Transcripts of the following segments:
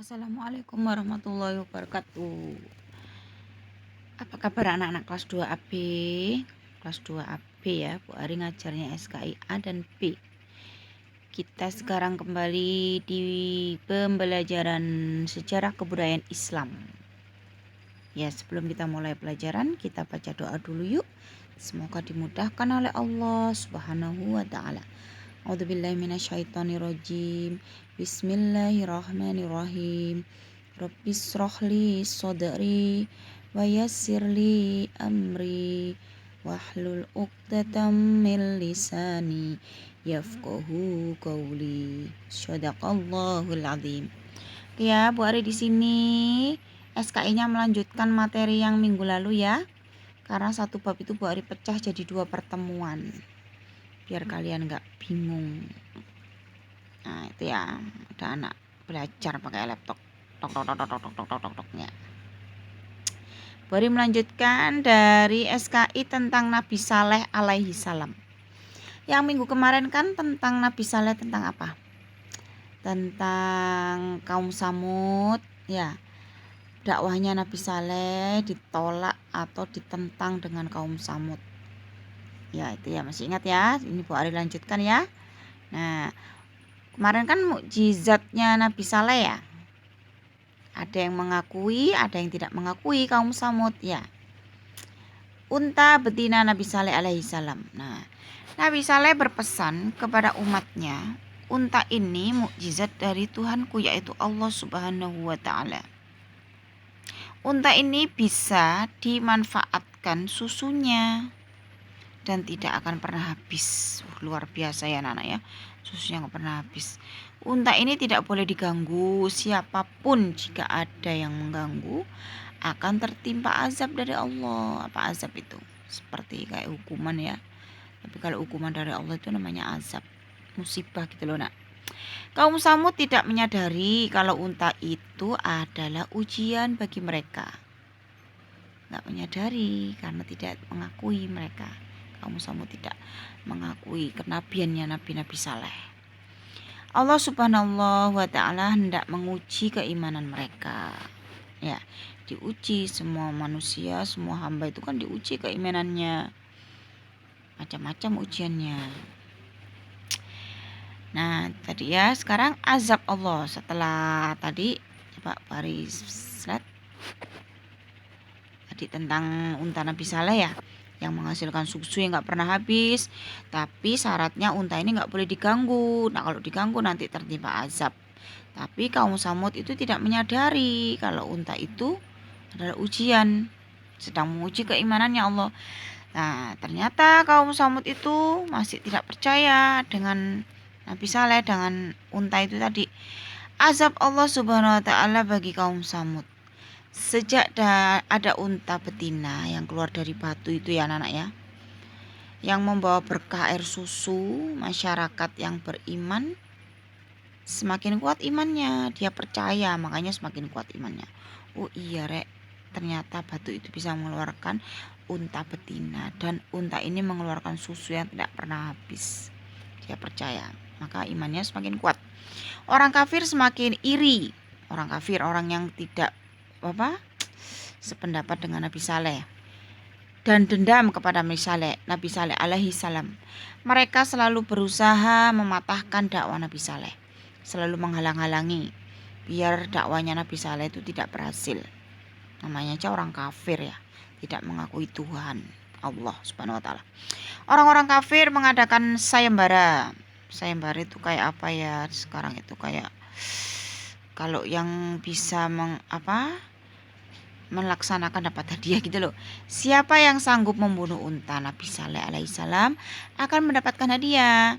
Assalamualaikum warahmatullahi wabarakatuh. Apa kabar anak-anak kelas 2 AB? Kelas 2 AB ya, Bu Ari ngajarnya SKI A dan B. Kita sekarang kembali di pembelajaran sejarah kebudayaan Islam. Ya, sebelum kita mulai pelajaran, kita baca doa dulu yuk. Semoga dimudahkan oleh Allah Subhanahu wa taala. A'udzubillahi minasyaitonirrajim. Bismillahirrahmanirrahim. Rabbishrahli sadri wa yassirli amri wahlul 'uqdatam min lisani yafqahu qawli. Shadaqallahul azim. Ya, Bu Ari di sini SKI-nya melanjutkan materi yang minggu lalu ya. Karena satu bab itu Bu Ari pecah jadi 2 pertemuan. Biar kalian nggak bingung. Nah, itu ya, ada anak belajar pakai laptop. Tok Bari melanjutkan dari SKI tentang Nabi Saleh alaihi salam. Yang minggu kemarin kan tentang Nabi Saleh tentang apa? Tentang kaum Samud ya. Dakwahnya Nabi Saleh ditolak atau ditentang dengan kaum Samud. Ya, itu ya, masih ingat ya? Ini Bu Ari lanjutkan ya. Nah, kemarin kan mukjizatnya Nabi Saleh ya. Ada yang mengakui, ada yang tidak mengakui kaum Samud ya. Unta betina Nabi Saleh alaihi salam. Nah, Nabi Saleh berpesan kepada umatnya, unta ini mukjizat dari Tuhanku yaitu Allah Subhanahu wa taala. Unta ini bisa dimanfaatkan susunya dan tidak akan pernah habis. Luar biasa ya anak-anak ya. Susunya nggak pernah habis. Unta ini tidak boleh diganggu. Siapapun jika ada yang mengganggu akan tertimpa azab dari Allah. Apa azab itu? Seperti kayak hukuman ya. Tapi kalau hukuman dari Allah itu namanya azab. Musibah gitu loh nak. Kaum Samud tidak menyadari kalau unta itu adalah ujian bagi mereka. Nggak menyadari karena tidak mengakui mereka. Kaum Samud tidak mengakui kenabiannya Nabi Saleh. Allah Subhanahu wa taala hendak menguji keimanan mereka. Ya, diuji semua manusia, semua hamba itu kan diuji keimanannya. Macam-macam ujiannya. Nah, tadi ya, sekarang azab Allah setelah tadi coba baris slide. Tadi tentang unta Nabi Saleh ya, yang menghasilkan susu yang nggak pernah habis, tapi syaratnya unta ini nggak boleh diganggu. Nah, kalau diganggu nanti tertimpa azab. Tapi kaum Samud itu tidak menyadari kalau unta itu adalah ujian, sedang menguji keimanannya Allah. Nah, ternyata kaum Samud itu masih tidak percaya dengan Nabi Saleh, dengan unta itu tadi. Azab Allah Subhanahu wa taala bagi kaum Samud. Sejak ada unta betina yang keluar dari batu itu ya anak-anak ya, yang membawa berkah air susu, masyarakat yang beriman semakin kuat imannya. Dia percaya, makanya semakin kuat imannya. Oh iya rek, ternyata batu itu bisa mengeluarkan unta betina, dan unta ini mengeluarkan susu yang tidak pernah habis. Dia percaya, maka imannya semakin kuat. Orang kafir semakin iri. Orang kafir, orang yang tidak sependapat dengan Nabi Saleh dan dendam kepada Nabi Saleh alaihi salam. Mereka selalu berusaha mematahkan dakwah Nabi Saleh, selalu menghalang-halangi biar dakwanya Nabi Saleh itu tidak berhasil. Namanya aja orang kafir ya, tidak mengakui Tuhan Allah Subhanahu wa taala. Orang-orang kafir mengadakan sayembara. Sayembara itu kayak apa ya? Sekarang itu kayak kalau yang bisa melaksanakan dapat hadiah gitu loh. Siapa yang sanggup membunuh unta Nabi Saleh alaihissalam akan mendapatkan hadiah.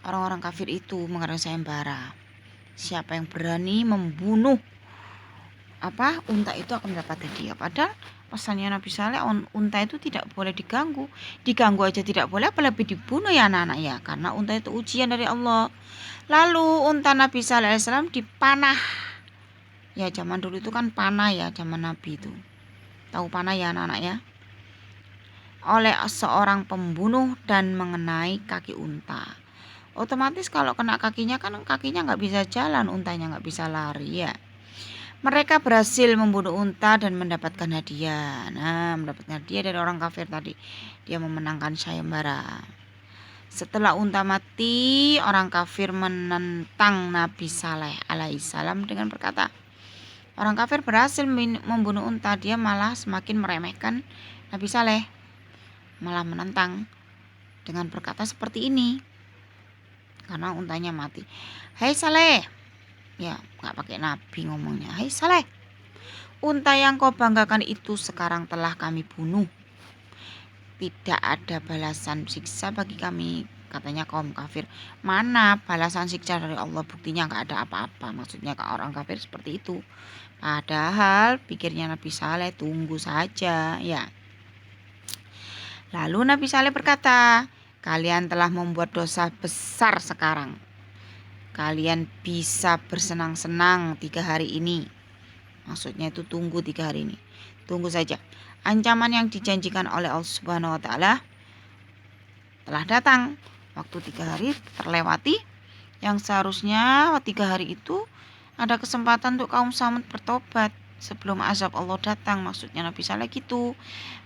Orang-orang kafir itu mengadakan sayembara. Siapa yang berani membunuh unta itu akan mendapat hadiah. Padahal pesannya Nabi Saleh, unta itu tidak boleh diganggu. Diganggu aja tidak boleh, apalagi dibunuh ya anak-anak ya. Karena unta itu ujian dari Allah. Lalu unta Nabi Saleh alaihissalam dipanah. Ya zaman dulu itu kan panah ya, zaman Nabi itu. Tahu panah ya anak-anak ya? Oleh seorang pembunuh dan mengenai kaki unta. Otomatis kalau kena kakinya kan kakinya nggak bisa jalan, untanya nggak bisa lari ya. Mereka berhasil membunuh unta dan mendapatkan hadiah. Nah, mendapatkan hadiah dari orang kafir tadi. Dia memenangkan sayembara. Setelah unta mati, orang kafir menentang Nabi Saleh alaihissalam dengan berkata, orang kafir berhasil membunuh unta, dia malah semakin meremehkan Nabi Saleh. Malah menentang dengan berkata seperti ini. Karena untanya mati. Hai Saleh. Ya, nggak pakai Nabi ngomongnya. Hai Saleh. Unta yang kau banggakan itu sekarang telah kami bunuh. Tidak ada balasan siksa bagi kami, katanya kaum kafir. Mana balasan siksa dari Allah, buktinya nggak ada apa-apa. Maksudnya ke orang kafir seperti itu. Padahal pikirnya Nabi Saleh, tunggu saja ya. Lalu Nabi Saleh berkata, kalian telah membuat dosa besar sekarang. Kalian bisa bersenang-senang 3 hari ini. Maksudnya itu tunggu 3 hari ini. Tunggu saja. Ancaman yang dijanjikan oleh Allah Subhanahu wa taala telah datang. Waktu 3 hari terlewati, yang seharusnya 3 hari itu ada kesempatan untuk kaum Samud bertobat sebelum azab Allah datang. Maksudnya Nabi Saleh gitu.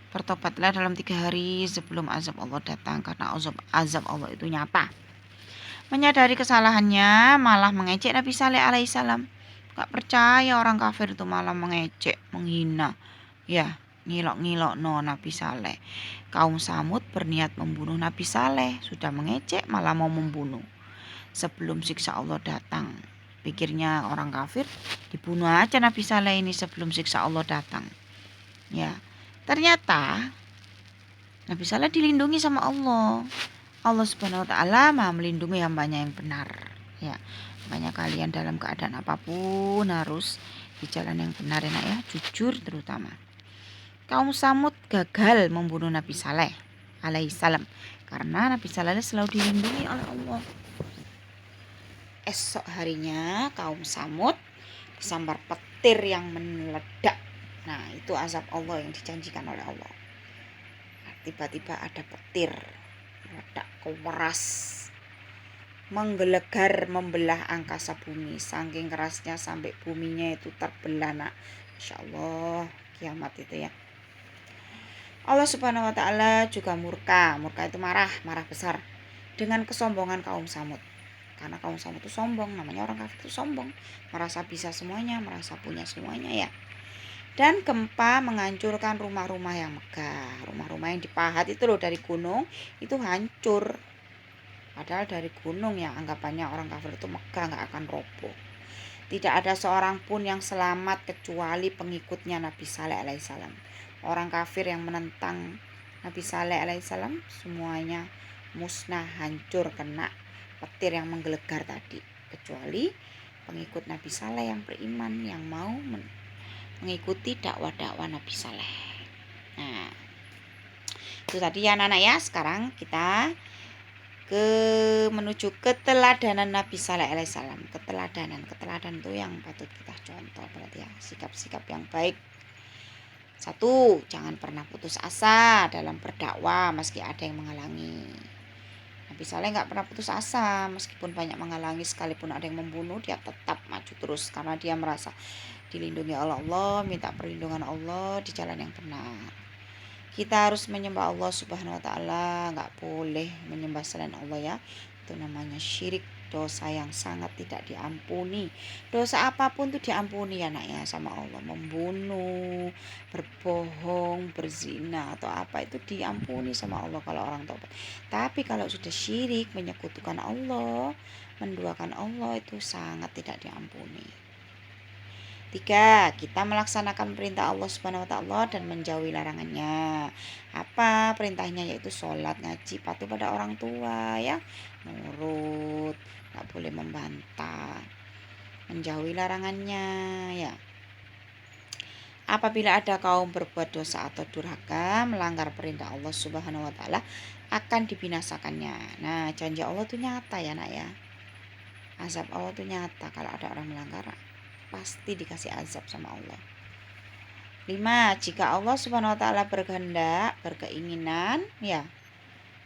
Bertobatlah dalam 3 hari sebelum azab Allah datang, karena azab Allah itu nyata. Menyadari kesalahannya, malah mengejek Nabi Saleh alaihissalam. Gak percaya orang kafir itu malah mengejek, menghina. Ya, ngilok-ngilok no Nabi Saleh. Kaum Samud berniat membunuh Nabi Saleh, sudah mengejek malah mau membunuh. Sebelum siksa Allah datang. Pikirnya orang kafir, dibunuh aja Nabi Saleh ini sebelum siksa Allah datang. Ya, ternyata Nabi Saleh dilindungi sama Allah. Allah Subhanahu wa taala Maha melindungi hambanya yang benar. Ya, makanya kalian dalam keadaan apapun harus di jalan yang benar ya, nak ya, jujur terutama. Kaum Samud gagal membunuh Nabi Saleh alaihissalam karena Nabi Saleh selalu dilindungi oleh Allah. Esok harinya kaum Samud disambar petir yang meledak. Nah, itu azab Allah yang dijanjikan oleh Allah. Tiba-tiba ada petir meledak keras, menggelegar, membelah angkasa bumi. Saking kerasnya sampai buminya itu terbelah, nak. Insya Allah kiamat itu ya. Allah Subhanahu wa taala juga murka. Murka itu marah besar dengan kesombongan kaum Samud. Karena kaum Samud itu sombong, namanya orang kafir itu sombong, merasa bisa semuanya, merasa punya semuanya ya. Dan gempa menghancurkan rumah-rumah yang megah. Rumah-rumah yang dipahat itu loh dari gunung itu hancur. Padahal dari gunung yang anggapannya orang kafir itu megah, nggak akan roboh. Tidak ada seorang pun yang selamat kecuali pengikutnya Nabi Saleh alaihissalam. Orang kafir yang menentang Nabi Saleh alaihissalam semuanya musnah, hancur, kena petir yang menggelegar tadi. Kecuali pengikut Nabi Saleh yang beriman, yang mau mengikuti dakwah-dakwah Nabi Saleh. Nah, itu tadi ya anak-anak ya. Sekarang kita menuju keteladanan Nabi Saleh alaihissalam. Keteladanan itu yang patut kita contoh berarti ya, sikap-sikap yang baik. 1, jangan pernah putus asa dalam berdakwah meski ada yang menghalangi. Nabi Saleh nggak pernah putus asa, meskipun banyak menghalangi, sekalipun ada yang membunuh, dia tetap maju terus karena dia merasa dilindungi oleh Allah, minta perlindungan Allah di jalan yang benar. Kita harus menyembah Allah Subhanahu wa taala, nggak boleh menyembah selain Allah ya. Itu namanya syirik, dosa yang sangat tidak diampuni. Dosa apapun itu diampuni ya nak ya sama Allah. Membunuh, berbohong, berzina atau apa itu diampuni sama Allah kalau orang taubat. Tapi kalau sudah syirik, menyekutukan Allah, menduakan Allah, itu sangat tidak diampuni. 3, kita melaksanakan perintah Allah Subhanahu wa taala dan menjauhi larangannya. Apa perintahnya? Yaitu sholat, ngaji, patuh pada orang tua ya, nurut, enggak boleh membantah. Menjauhi larangannya ya. Apabila ada kaum berbuat dosa atau durhaka, melanggar perintah Allah Subhanahu wa taala, akan dibinasakannya. Nah, janji Allah itu nyata ya, nak ya. Azab Allah itu nyata kalau ada orang melanggar, pasti dikasih azab sama Allah. 5, jika Allah Subhanahu wa taala berkehendak, berkeinginan ya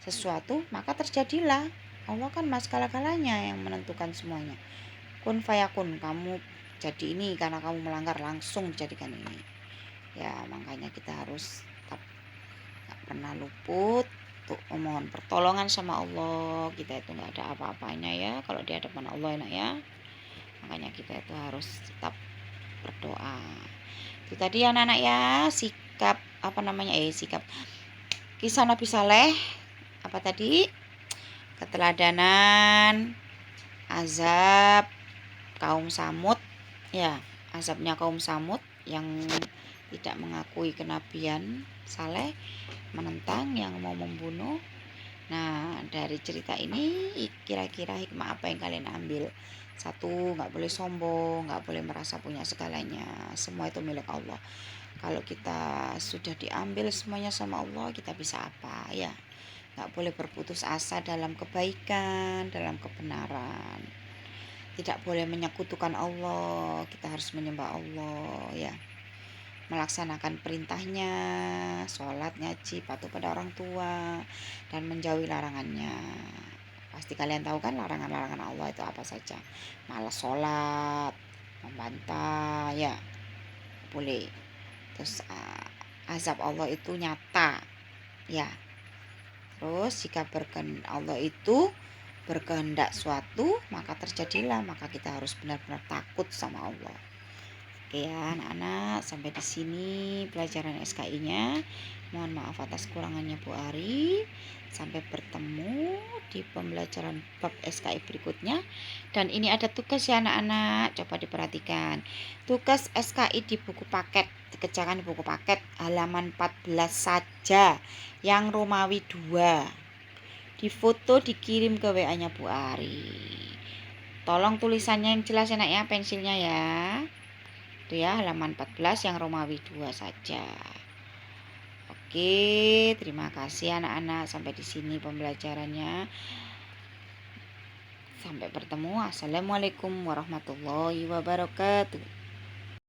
sesuatu, maka terjadilah. Allah kan mas segala-galanya yang menentukan semuanya. Kun fayakun, kamu terjadi ini karena kamu melanggar, langsung dijadikan ini. Ya, makanya kita harus tetap gak pernah luput untuk memohon pertolongan sama Allah. Kita itu nggak ada apa-apanya ya kalau di hadapan Allah, enak ya. Makanya kita itu harus tetap berdoa. Itu tadi anak-anak ya, sikap sikap kisah Nabi Saleh. Apa tadi? Keteladanan, azab kaum Samud, ya, azabnya kaum Samud yang tidak mengakui kenabian Saleh, menentang, yang mau membunuh. Nah, dari cerita ini kira-kira hikmah apa yang kalian ambil? Satu, nggak boleh sombong, nggak boleh merasa punya segalanya. Semua itu milik Allah. Kalau kita sudah diambil semuanya sama Allah, kita bisa apa? Ya, nggak boleh berputus asa dalam kebaikan, dalam kebenaran. Tidak boleh menyekutukan Allah. Kita harus menyembah Allah, ya. Melaksanakan perintahnya, sholat, ngaji, patuh pada orang tua, dan menjauhi larangannya. Pasti kalian tahu kan larangan-larangan Allah itu apa saja. Malas sholat, membantah, ya, boleh. Terus azab Allah itu nyata, ya. Terus jika Allah itu berkehendak suatu, maka terjadilah, maka kita harus benar-benar takut sama Allah. Oke ya anak-anak, sampai di sini pelajaran SKI-nya. Mohon maaf atas kurangannya Bu Ari. Sampai bertemu di pembelajaran bab SKI berikutnya. Dan ini ada tugas ya anak-anak, coba diperhatikan. Tugas SKI di buku paket, dikerjakan di buku paket halaman 14 saja, yang Romawi 2. Difoto, dikirim ke WA-nya Bu Ari. Tolong tulisannya yang jelas enak ya, pensilnya ya. Itu ya, halaman 14 yang Romawi 2 saja. Oke, terima kasih anak-anak, sampai di sini pembelajarannya. Sampai bertemu. Assalamualaikum warahmatullahi wabarakatuh.